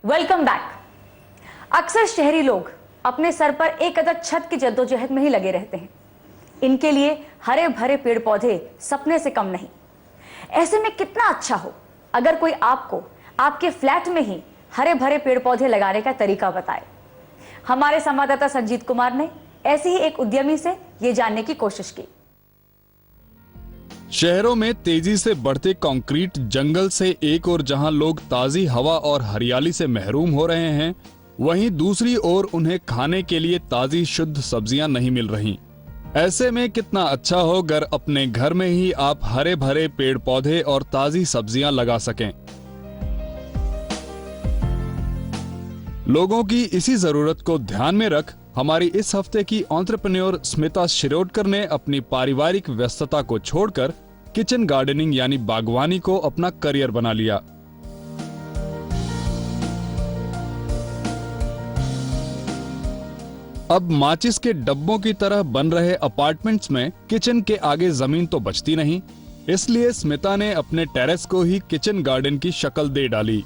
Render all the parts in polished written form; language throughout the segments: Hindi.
Welcome back. अक्सर शहरी लोग अपने सर पर एक अदद छत की जद्दोजहद में ही लगे रहते हैं। इनके लिए हरे भरे पेड़ पौधे सपने से कम नहीं। ऐसे में कितना अच्छा हो अगर कोई आपको आपके फ्लैट में ही हरे भरे पेड़ पौधे लगाने का तरीका बताए। हमारे संवाददाता संजीत कुमार ने ऐसी ही एक उद्यमी से यह जानने की कोशिश की। शहरों में तेजी से बढ़ते कंक्रीट जंगल से एक ओर जहां लोग ताजी हवा और हरियाली से महरूम हो रहे हैं, वहीं दूसरी ओर उन्हें खाने के लिए ताजी शुद्ध सब्जियां नहीं मिल रही। ऐसे में कितना अच्छा हो अगर अपने घर में ही आप हरे भरे पेड़ पौधे और ताजी सब्जियां लगा सकें। लोगों की इसी जरूरत को ध्यान में रख हमारी इस हफ्ते की एंटरप्रेन्योर स्मिता शिरोडकर ने अपनी पारिवारिक व्यस्तता को छोड़कर किचन गार्डनिंग यानी बागवानी को अपना करियर बना लिया। अब माचिस के डब्बों की तरह बन रहे अपार्टमेंट्स में किचन के आगे जमीन तो बचती नहीं, इसलिए स्मिता ने अपने टेरेस को ही किचन गार्डन की शक्ल दे डाली।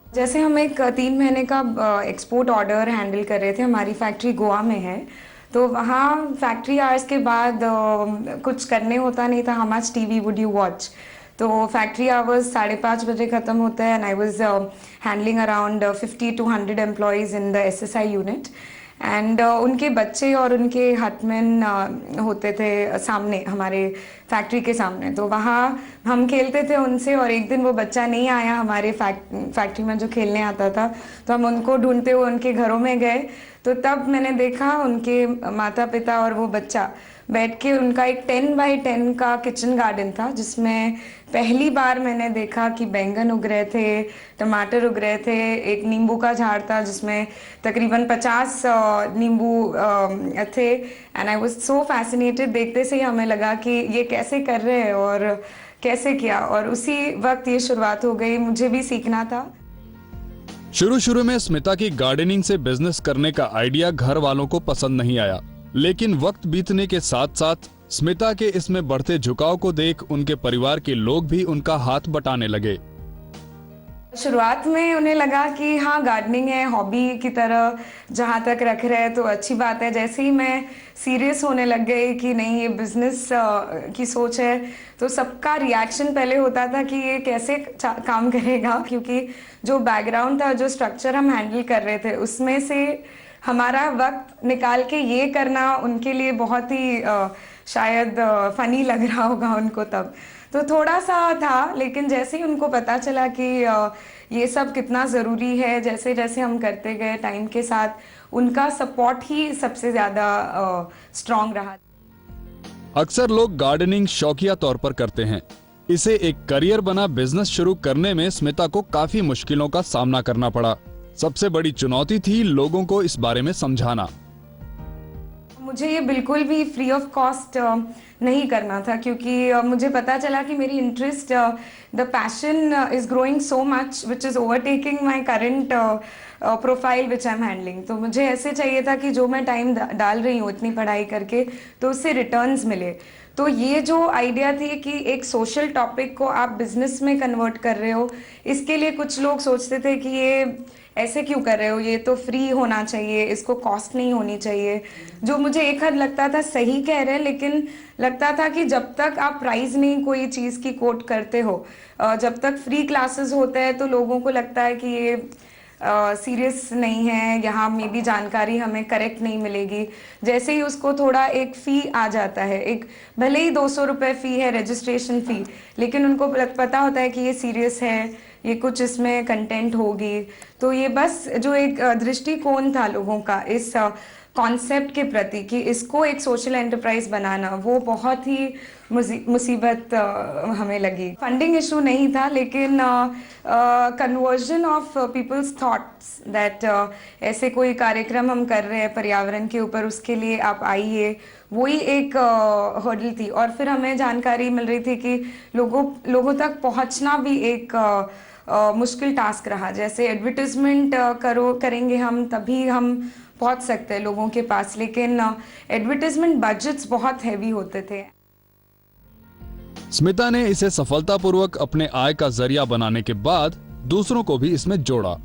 जैसे हम एक 3 महीने का एक्सपोर्ट ऑर्डर हैंडल कर रहे थे। हमारी फैक्ट्री गोवा में है, तो वहाँ फैक्ट्री आवर्स के बाद कुछ करने होता नहीं था। How much TV would you watch? तो फैक्ट्री आवर्स 5:30 बजे ख़त्म होता है and I was handling around 50 to 100 employees in the SSI unit and उनके बच्चे और उनके हटमैन होते थे सामने, हमारे फैक्ट्री के सामने। तो वहाँ हम खेलते थे उनसे, और एक दिन वो बच्चा नहीं आया हमारे फैक्ट्री में जो खेलने आता था, तो हम उनको ढूंढते हुए उनके घरों में गए। तो तब मैंने देखा उनके माता पिता और वो बच्चा बैठ के उनका एक 10 by 10 का किचन गार्डन था, जिसमें पहली बार मैंने देखा कि बैंगन उग रहे थे, टमाटर उग रहे थे, एक नींबू का झाड़ था जिसमें तकरीबन 50 नींबू थे and I was so fascinated. देखते से ही हमें लगा कि ये कैसे कर रहे हैं और कैसे किया, और उसी वक्त ये शुरुआत हो गई। मुझे भी सीखना था। शुरू में स्मिता की गार्डनिंग से बिजनेस करने का आइडिया घर वालों को पसंद नहीं आया, लेकिन वक्त बीतने के साथ साथ स्मिता के इसमें बढ़ते झुकाव को देख उनके परिवार के लोग भी उनका हाथ बटाने लगे। शुरुआत में उन्हें लगा कि हाँ, गार्डनिंग है हॉबी की तरह, जहाँ तक रख रहे हैं तो अच्छी बात है। जैसे ही मैं सीरियस होने लग गई कि नहीं ये बिजनेस की सोच है, तो सबका रिएक्शन पहले होता था कि ये कैसे काम करेगा, क्योंकि जो बैकग्राउंड था, जो स्ट्रक्चर हम हैंडल कर रहे थे, उसमें से हमारा वक्त निकाल के ये करना उनके लिए बहुत ही शायद फनी लग रहा होगा उनको तब। तो थोड़ा सा था, लेकिन जैसे ही उनको पता चला कि ये सब कितना ज़रूरी है, जैसे जैसे हम करते गए टाइम के साथ उनका सपोर्ट ही सबसे ज़्यादा स्ट्रॉन्ग रहा। अक्सर लोग गार्डनिंग शौकिया तौर पर करते हैं, इसे एक करियर बना बिजनेस शुरू करने में स्मिता को काफी मुश्किलों का सामना करना पड़ा। सबसे बड़ी चुनौती थी लोगों को इस बारे में समझाना। मुझे ये बिल्कुल भी फ्री ऑफ कॉस्ट नहीं करना था, क्योंकि मुझे पता चला कि मेरी interest, the passion is growing so much which is overtaking my current profile which I am handling. तो मुझे ऐसे चाहिए था कि जो मैं टाइम डाल रही हूँ इतनी पढ़ाई करके, तो उससे रिटर्न्स मिले। तो ये जो आइडिया थी कि एक सोशल टॉपिक को आप बिजनेस में कन्वर्ट कर रहे हो, इसके लिए कुछ लोग सोचते थे कि ये ऐसे क्यों कर रहे हो, ये तो फ्री होना चाहिए, इसको कॉस्ट नहीं होनी चाहिए। जो मुझे एक हद लगता था सही कह रहे हैं, लेकिन लगता था कि जब तक आप प्राइस नहीं कोई चीज़ की कोट करते हो, जब तक फ्री क्लासेस होते हैं, तो लोगों को लगता है कि ये सीरियस नहीं है, यहाँ में भी जानकारी हमें करेक्ट नहीं मिलेगी। जैसे ही उसको थोड़ा एक फ़ी आ जाता है, एक भले ही 200 रुपये फ़ी है रजिस्ट्रेशन फ़ी, लेकिन उनको पता होता है कि ये सीरियस है, ये कुछ इसमें कंटेंट होगी। तो ये बस जो एक दृष्टिकोण था लोगों का इस कॉन्सेप्ट के प्रति कि इसको एक सोशल एंटरप्राइज बनाना, वो बहुत ही मुसीबत हमें लगी। फंडिंग इशू नहीं था, लेकिन conversion of people's thoughts that ऐसे कोई कार्यक्रम हम कर रहे हैं पर्यावरण के ऊपर, उसके लिए आप आइए, वही एक हर्डल थी। और फिर हमें जानकारी मिल रही थी कि लोगों तक पहुंचना भी एक मुश्किल टास्क रहा। जैसे एडवर्टिजमेंट करेंगे हम, तभी हम पहुंच सकते हैं लोगों के पास, लेकिन एडवर्टिजमेंट बजट्स बहुत हैवी होते थे। स्मिता ने इसे सफलतापूर्वक अपने आय का जरिया बनाने के बाद दूसरों को भी इसमें जोड़ा।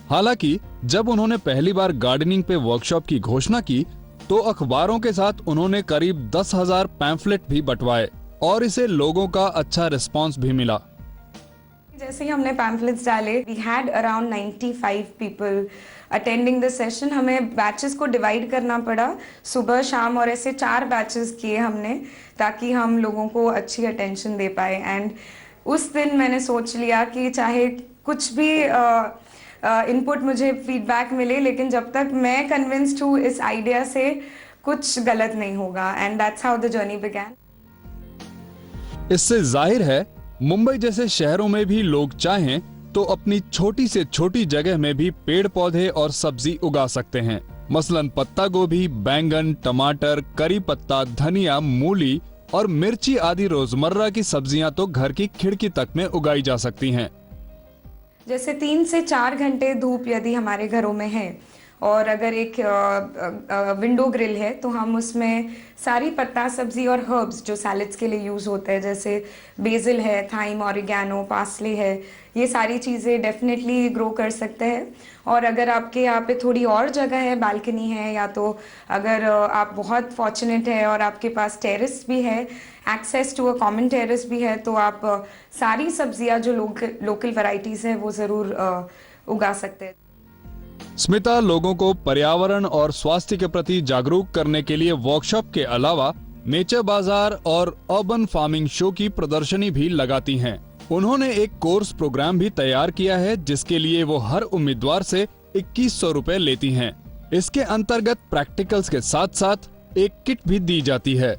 हालांकि जब उन्होंने पहली बार गार्डनिंग पे वर्कशॉप की घोषणा की तो अखबारों के साथ उन्होंने करीब 10,000 पैम्फलेट भी बंटवाए और इसे लोगों का अच्छा रिस्पांस भी मिला। जैसे ही हमने पैम्फलेट्स डाले, we had around 95 people attending the session. हमें बैचेस को डिवाइड करना पड़ा, सुबह शाम, और ऐसे 4 बैचेस किए हमने ताकि हम लोगों को अच्छी अटेंशन दे पाए। एंड उस दिन मैंने सोच लिया कि चाहे कुछ भी इनपुट मुझे फीडबैक मिले, लेकिन जब तक मैं कन्विंस्ड हूँ इस आइडिया से कुछ गलत नहीं होगा। And that's how the journey began. इससे जाहिर है मुंबई जैसे शहरों में भी लोग चाहें तो अपनी छोटी से छोटी जगह में भी पेड़ पौधे और सब्जी उगा सकते हैं। मसलन पत्ता गोभी, बैंगन, टमाटर, करी पत्ता, धनिया, मूली और मिर्ची आदि रोजमर्रा की सब्जियां तो घर की खिड़की तक में उगाई जा सकती हैं। जैसे 3 से 4 घंटे धूप यदि हमारे घरों में है और अगर एक विंडो ग्रिल है तो हम उसमें सारी पत्ता सब्जी और हर्ब्स जो सैलेड्स के लिए यूज़ होते हैं, जैसे बेसिल है, थाइम, ऑरिगैनो, पार्सले है, ये सारी चीज़ें डेफिनेटली ग्रो कर सकते हैं। और अगर आपके यहाँ पे थोड़ी और जगह है, बालकनी है, या तो अगर आप बहुत फॉर्चुनेट है और आपके पास टेरेस भी है, access to a common terrace भी है, तो आप सारी सब्जियाँ जो लोकल वैरायटीज़ है वो ज़रूर उगा सकते हैं। स्मिता लोगों को पर्यावरण और स्वास्थ्य के प्रति जागरूक करने के लिए वर्कशॉप के अलावा नेचर बाजार और अर्बन फार्मिंग शो की प्रदर्शनी भी लगाती हैं। उन्होंने एक कोर्स प्रोग्राम भी तैयार किया है जिसके लिए वो हर उम्मीदवार से 2100 रुपए लेती हैं। इसके अंतर्गत प्रैक्टिकल्स के साथ साथ एक किट भी दी जाती है।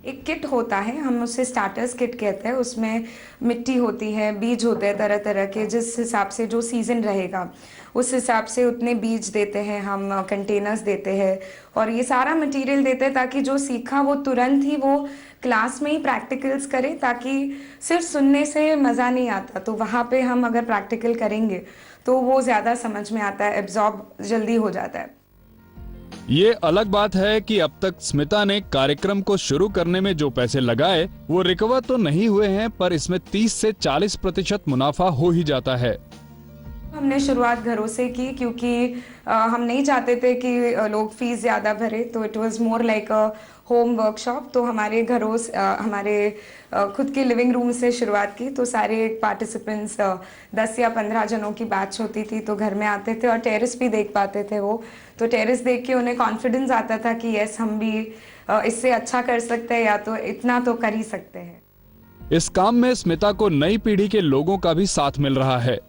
एक किट होता है, हम उसे स्टार्टर्स किट कहते हैं। उसमें मिट्टी होती है, बीज होते हैं तरह तरह के, जिस हिसाब से जो सीजन रहेगा उस हिसाब से उतने बीज देते हैं, हम कंटेनर्स देते हैं और ये सारा मटेरियल देते हैं ताकि जो सीखा वो तुरंत ही वो क्लास में ही प्रैक्टिकल्स करे, ताकि सिर्फ सुनने से मज़ा नहीं आता। तो वहाँ पे हम अगर प्रैक्टिकल करेंगे तो वो ज़्यादा समझ में आता है, एब्जॉर्ब जल्दी हो जाता है। ये अलग बात है कि अब तक स्मिता ने कार्यक्रम को शुरू करने में जो पैसे लगाए वो रिकवर तो नहीं हुए हैं, पर इसमें 30 से 40% मुनाफा हो ही जाता है। हमने शुरुआत घरों से की क्योंकि हम नहीं चाहते थे कि लोग फीस ज़्यादा भरे, तो it was more like a home workshop. तो हमारे घरों हमारे खुद के लिविंग रूम से शुरुआत की। तो सारे पार्टिसिपेंट्स 10 या 15 जनों की बैच होती थी, तो घर में आते थे और टेरेस भी देख पाते थे वो। तो टेरेस देख के उन्हें कॉन्फिडेंस आता था कि यस, हम भी इससे अच्छा कर सकते हैं, या तो इतना तो कर ही सकते हैं। इस काम में स्मिता को नई पीढ़ी के लोगों का भी साथ मिल रहा है।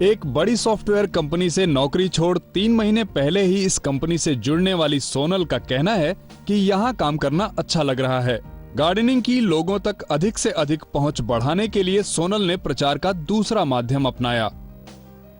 एक बड़ी सॉफ्टवेयर कंपनी से नौकरी छोड़ 3 महीने पहले ही इस कंपनी से जुड़ने वाली सोनल का कहना है कि यहाँ काम करना अच्छा लग रहा है। गार्डनिंग की लोगों तक अधिक से अधिक पहुँच बढ़ाने के लिए सोनल ने प्रचार का दूसरा माध्यम अपनाया।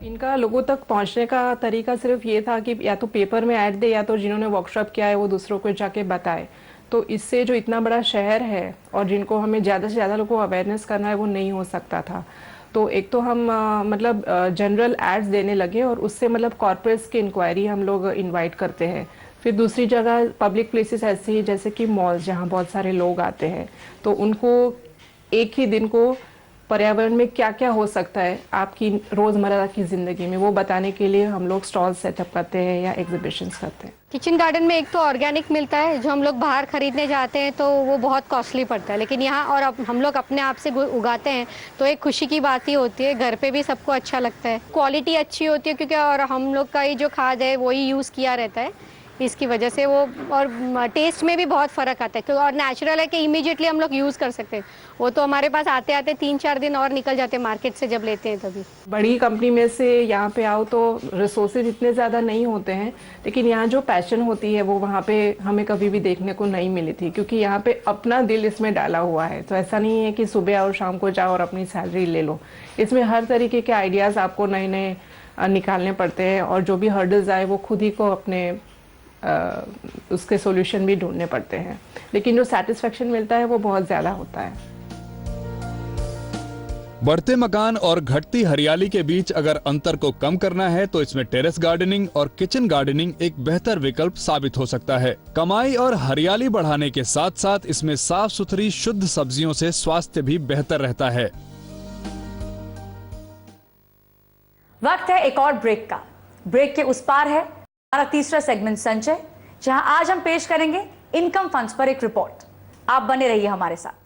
इनका लोगों तक पहुंचने का तरीका सिर्फ ये था कि या तो पेपर में ऐड दे, या तो जिन्होंने वर्कशॉप किया है वो दूसरों को जाके बताए। तो इससे जो इतना बड़ा शहर है और जिनको हमें ज़्यादा से ज़्यादा लोगों को अवेयरनेस करना है वो नहीं हो सकता था। तो एक तो हम मतलब जनरल एड्स देने लगे और उससे मतलब कॉर्पोरेट्स की इंक्वायरी हम लोग इनवाइट करते हैं। फिर दूसरी जगह पब्लिक प्लेसेस ऐसी जैसे कि मॉल्स जहाँ बहुत सारे लोग आते हैं, तो उनको एक ही दिन को पर्यावरण में क्या क्या हो सकता है आपकी रोज़मर्रा की ज़िंदगी में, वो बताने के लिए हम लोग स्टॉल सेटअप करते हैं या एग्जीबिशंस करते हैं। किचन गार्डन में एक तो ऑर्गेनिक मिलता है, जो हम लोग बाहर खरीदने जाते हैं तो वो बहुत कॉस्टली पड़ता है, लेकिन यहाँ और अब हम लोग अपने आप से उगाते हैं तो एक खुशी की बात ही होती है। घर पे भी सबको अच्छा लगता है, क्वालिटी अच्छी होती है क्योंकि और हम लोग का ही जो खाद है वही यूज़ किया रहता है, इसकी वजह से वो और टेस्ट में भी बहुत फ़र्क आता है। और नेचुरल है कि इमीडिएटली हम लोग यूज़ कर सकते हैं। वो तो हमारे पास आते आते 3-4 दिन और निकल जाते हैं मार्केट से जब लेते हैं तभी। बड़ी कंपनी में से यहाँ पे आओ तो रिसोर्सेज इतने ज़्यादा नहीं होते हैं, लेकिन यहाँ जो पैशन होती है वो वहाँ पे हमें कभी भी देखने को नहीं मिली थी, क्योंकि यहाँ पे अपना दिल इसमें डाला हुआ है। तो ऐसा नहीं है कि सुबह और शाम को जाओ और अपनी सैलरी ले लो। इसमें हर तरीके के आइडियाज़ आपको नए नए निकालने पड़ते हैं और जो भी हर्डल्स आए वो खुद ही को अपने उसके सॉल्यूशन भी ढूंढने पड़ते हैं, लेकिन जो सेटिस्फेक्शन मिलता है वो बहुत ज़्यादा होता है। बढ़ते मकान और घटती हरियाली के बीच अगर अंतर को कम करना है तो इसमें टेरेस गार्डनिंग और किचन गार्डनिंग एक बेहतर विकल्प साबित हो सकता है। कमाई और हरियाली बढ़ाने के साथ साथ इसमें साफ सुथरी शुद्ध सब्जियों से स्वास्थ्य भी बेहतर रहता है। वक्त है एक और ब्रेक का। ब्रेक के उस पार है हमारा तीसरा सेगमेंट संचय, जहां आज हम पेश करेंगे इनकम फंड्स पर एक रिपोर्ट। आप बने रहिए हमारे साथ।